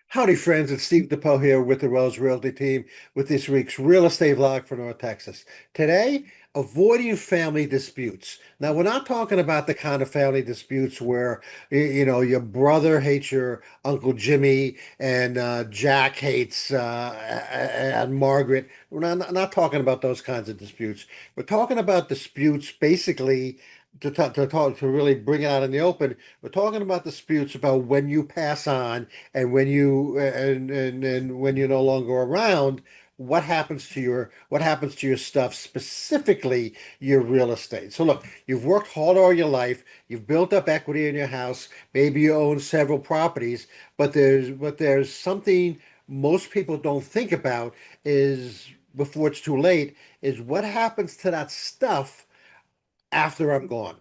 Howdy, friends. It's Steve Depoe here with the Rose Realty Team with this week's real estate vlog for North Texas. Today, avoiding family disputes. Now, we're not talking about the kind of family disputes where, your brother hates your Uncle Jimmy and Jack hates and Margaret. We're not talking about those kinds of disputes. We're talking about disputes basically to really bring it out in the open. We're talking about disputes about when you pass on and and when you're no longer around, what happens to your stuff, specifically your real estate. So look, you've worked hard all your life, you've built up equity in your house, maybe you own several properties, but there's something most people don't think about is before it's too late, is what happens to that stuff after I'm gone?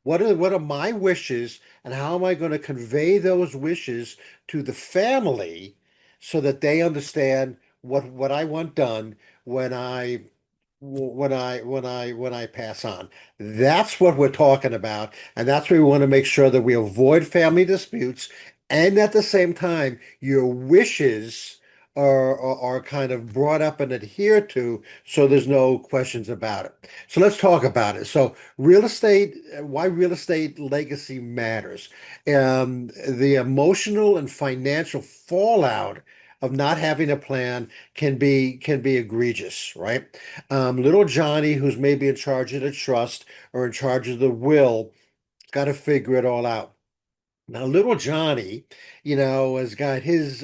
What are my wishes, and how am I going to convey those wishes to the family so that they understand what I want done when I pass on? That's what we're talking about, and that's where we want to make sure that we avoid family disputes, and at the same time, your wishes are kind of brought up and adhered to, so there's no questions about it. So let's talk about it. So real estate, why real estate legacy matters. The emotional and financial fallout of not having a plan can be egregious, right? Little Johnny, who's maybe in charge of the trust or in charge of the will, got to figure it all out. Now, little Johnny, has got his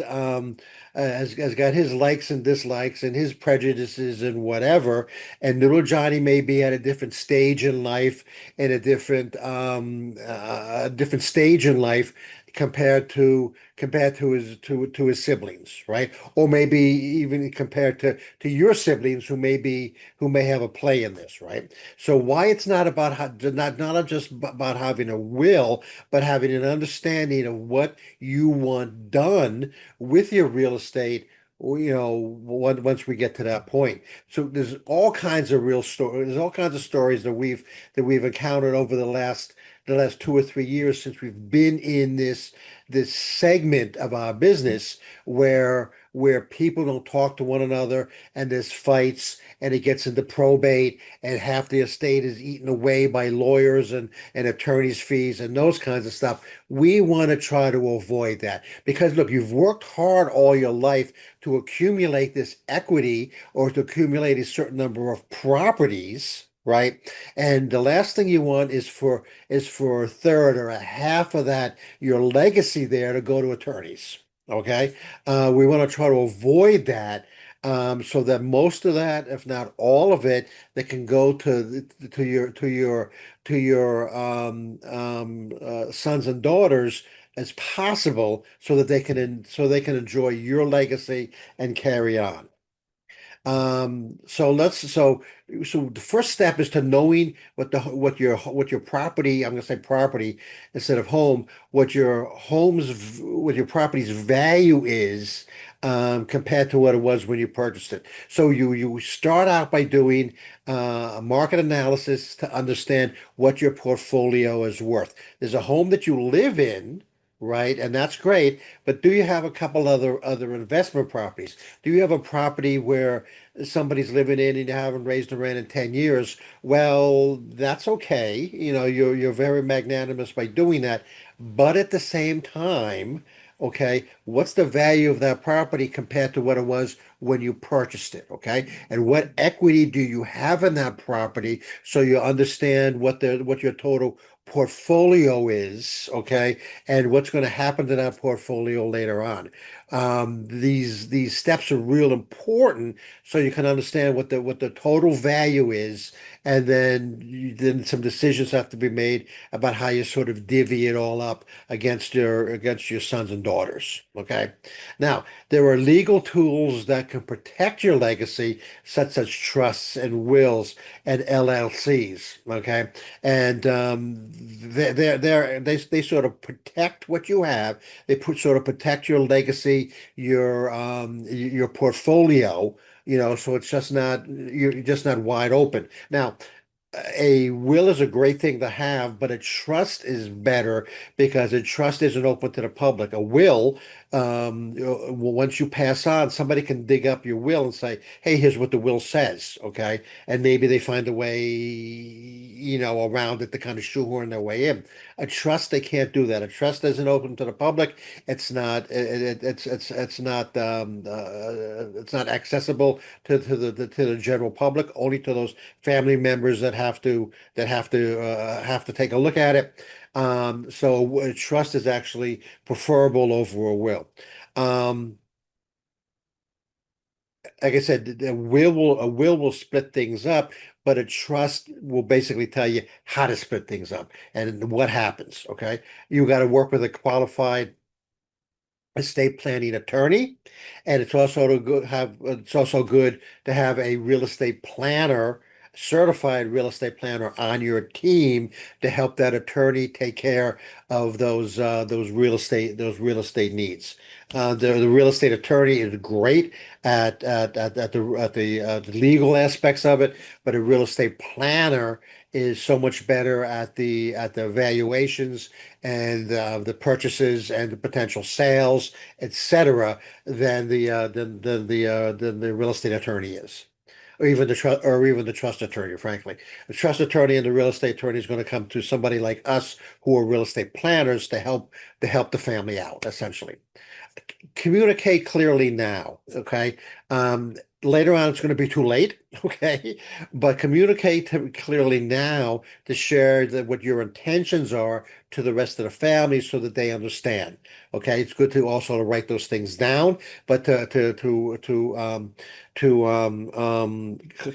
likes and dislikes and his prejudices and whatever. And little Johnny may be at a different stage in life, in a different stage in life compared to his siblings, right? Or maybe even compared to your siblings who may have a play in this, right? So why it's not about not just about having a will, but having an understanding of what you want done with your real estate, once we get to that point. So there's all kinds of stories that we've encountered over the last 2 or 3 years since we've been in this segment of our business where people don't talk to one another, and there's fights, and it gets into probate, and half the estate is eaten away by lawyers and attorneys' fees and those kinds of stuff. We want to try to avoid that because, look, you've worked hard all your life to accumulate this equity or to accumulate a certain number of properties, right? And the last thing you want is for a third or a half of that, your legacy there, to go to attorneys. Okay. We want to try to avoid that, so that most of that, if not all of it, that can go to your sons and daughters as possible, so that they can enjoy your legacy and carry on. So the first step is to knowing what your property, I'm going to say property instead of home, what your property's value is, compared to what it was when you purchased it. So you start out by doing a market analysis to understand what your portfolio is worth. There's a home that you live in, right? And that's great. But do you have a couple other investment properties? Do you have a property where somebody's living in and you haven't raised the rent in 10 years? Well, that's okay. You're very magnanimous by doing that. But at the same time, okay, what's the value of that property compared to what it was when you purchased it? Okay. And what equity do you have in that property, so you understand what your total portfolio is, okay, and what's going to happen to that portfolio later on. These steps are real important, so you can understand what the total value is, and then some decisions have to be made about how you sort of divvy it all up against your sons and daughters. Okay. Now, there are legal tools that can protect your legacy, such as trusts and wills and LLCs. Okay. And they sort of protect what you have. Sort of protect your legacy, your portfolio, so you're just not wide open. Now, a will is a great thing to have, but a trust is better because a trust isn't open to the public. A will, once you pass on, somebody can dig up your will and say, "Hey, here's what the will says." Okay, and maybe they find a way, around it to kind of shoehorn their way in. A trust, they can't do that. A trust isn't open to the public. It's not accessible to the general public. Only to those family members that have to take a look at it. So a trust is actually preferable over a will. Um, like I said, a will will split things up, but a trust will basically tell you how to split things up and what happens. Okay, you got to work with a qualified estate planning attorney, and it's also good to have a real estate planner, certified real estate planner on your team to help that attorney take care of those real estate needs. The real estate attorney is great at the legal aspects of it, but a real estate planner is so much better at the evaluations and the purchases and the potential sales, etc., than the real estate attorney is, or even the trust attorney. Frankly, the trust attorney and the real estate attorney is going to come to somebody like us who are real estate planners to help the family out, essentially. Communicate clearly now, okay? Later on, it's going to be too late, okay? But clearly now to share what your intentions are to the rest of the family so that they understand. Okay, it's good to also to write those things down, but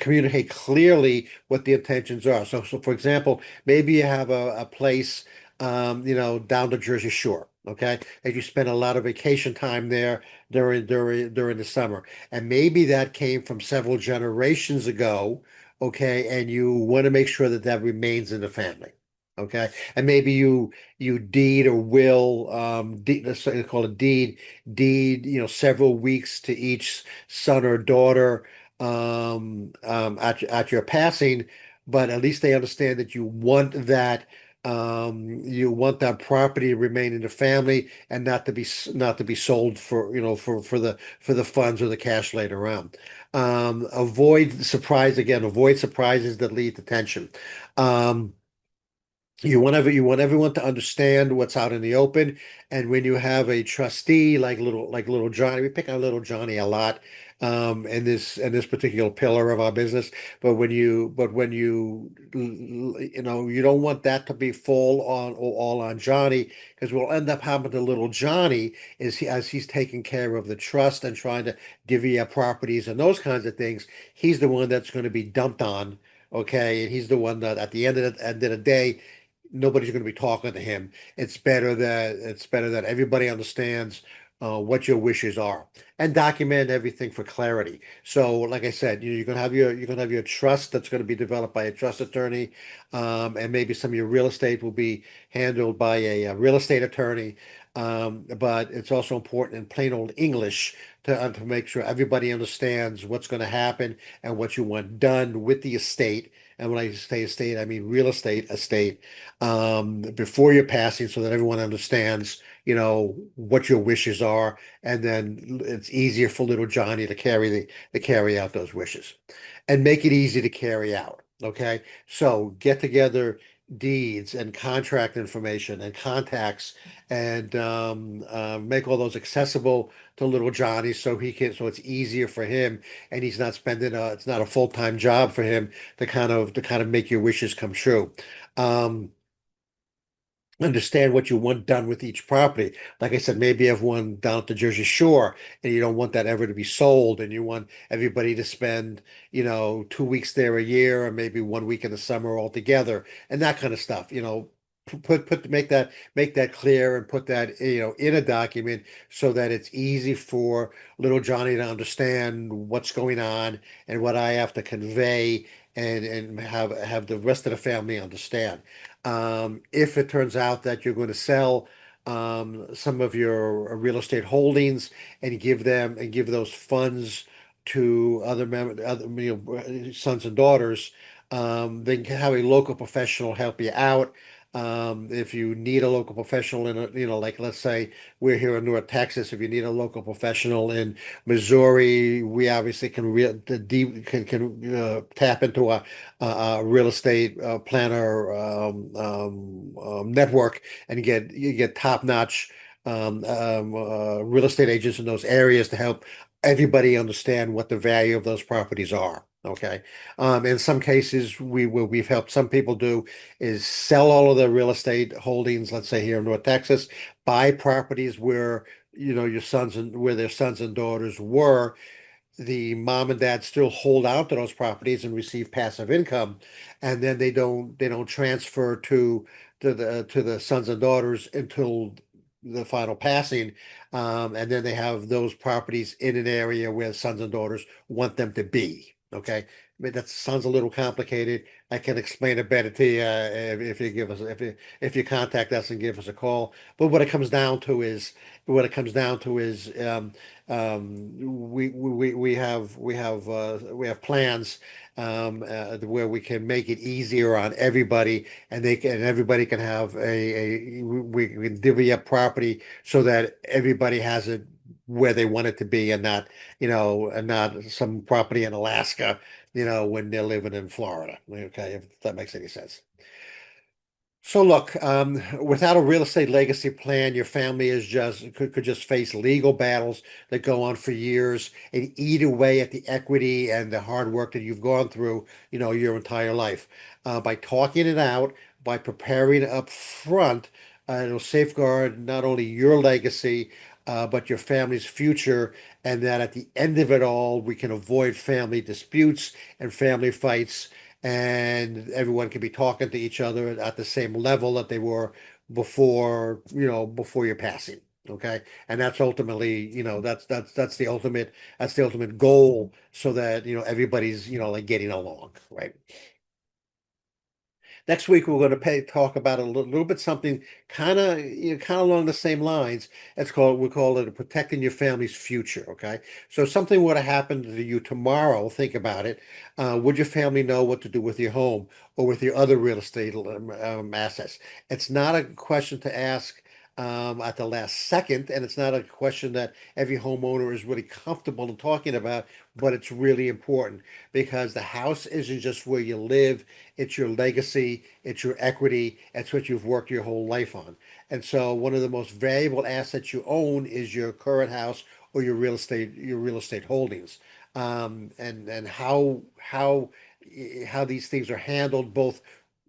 communicate clearly what the intentions are. So for example, maybe you have a place, down the Jersey Shore. Okay, and you spend a lot of vacation time there during the summer, and maybe that came from several generations ago. Okay, and you want to make sure that that remains in the family. Okay, and maybe you deed or will, let's say call it deed, several weeks to each son or daughter, at your passing, but at least they understand that you want that property to remain in the family and not to be sold for the funds or the cash later on. Avoid surprises that lead to tension. Um, you want everyone to understand what's out in the open, and when you have a trustee like little Johnny, we pick on little Johnny a lot, in this particular pillar of our business. But when you don't want that to be fall on all on Johnny, because we'll end up having to little Johnny as he's taking care of the trust and trying to divvy up properties and those kinds of things. He's the one that's going to be dumped on. Okay, and he's the one that at the end of the day nobody's going to be talking to him. It's better that everybody understands what your wishes are and document everything for clarity. So, like I said, you're gonna have your trust that's going to be developed by a trust attorney, and maybe some of your real estate will be handled by a real estate attorney. But it's also important in plain old English to make sure everybody understands what's going to happen and what you want done with the estate. And when I say estate, I mean real estate, before your passing, so that everyone understands, what your wishes are, and then it's easier for little Johnny to carry out those wishes, and make it easy to carry out. Okay, so get together deeds and contract information and contacts, and make all those accessible to little Johnny so it's easier for him, and it's not a full-time job for him to kind of make your wishes come true. Um, Understand what you want done with each property. Like I said, maybe you have one down at the Jersey Shore and you don't want that ever to be sold, and you want everybody to spend, 2 weeks there a year, or maybe 1 week in the summer all together, and that kind of stuff. Make that clear and put that, in a document so that it's easy for little Johnny to understand what's going on and what I have to convey, and have the rest of the family understand. If it turns out that you're going to sell some of your real estate holdings and give those funds to other sons and daughters, they can have a local professional help you out. If you need a local professional in a, like let's say we're here in North Texas, if you need a local professional in Missouri, we obviously can tap into a real estate planner network and you get top-notch real estate agents in those areas to help everybody understand what the value of those properties are. Okay. In some cases, what we've helped some people do is sell all of their real estate holdings, let's say here in North Texas, buy properties where your sons and where their sons and daughters were, the mom and dad still hold out to those properties and receive passive income, and then they don't transfer to the sons and daughters until the final passing, and then they have those properties in an area where sons and daughters want them to be. Okay, I mean that sounds a little complicated. I can explain it better to you if you give us if you contact us and give us a call. But what it comes down to is we have plans where we can make it easier on everybody, and everybody can have we can divvy up property so that everybody has it where they want it to be, and not some property in Alaska, when they're living in Florida. Okay, if that makes any sense. So look, without a real estate legacy plan, your family could just face legal battles that go on for years and eat away at the equity and the hard work that you've gone through, your entire life. By talking it out, by preparing up front, it'll safeguard not only your legacy, but your family's future, and that at the end of it all, we can avoid family disputes and family fights, and everyone can be talking to each other at the same level that they were before your passing. Okay. And that's ultimately, that's the ultimate goal, so that everybody's like getting along, right? Next week we're going to talk about a little bit something kind of along the same lines. We call it protecting your family's future. Okay, so if something were to happen to you tomorrow, think about it. Would your family know what to do with your home or with your other real estate assets? It's not a question to ask at the last second, and it's not a question that every homeowner is really comfortable in talking about, but it's really important because the house isn't just where you live. It's your legacy, it's your equity, it's what you've worked your whole life on. And so one of the most valuable assets you own is your current house or your real estate holdings. And how these things are handled both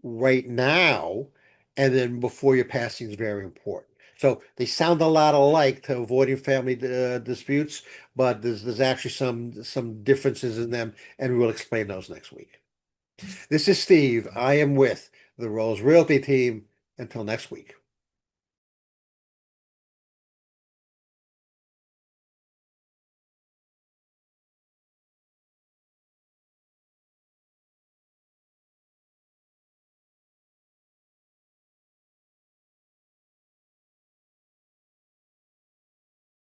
right now and then before your passing is very important. So they sound a lot alike to avoiding family disputes, but there's actually some differences in them, and we'll explain those next week. This is Steve. I am with the Rose Realty Team. Until next week.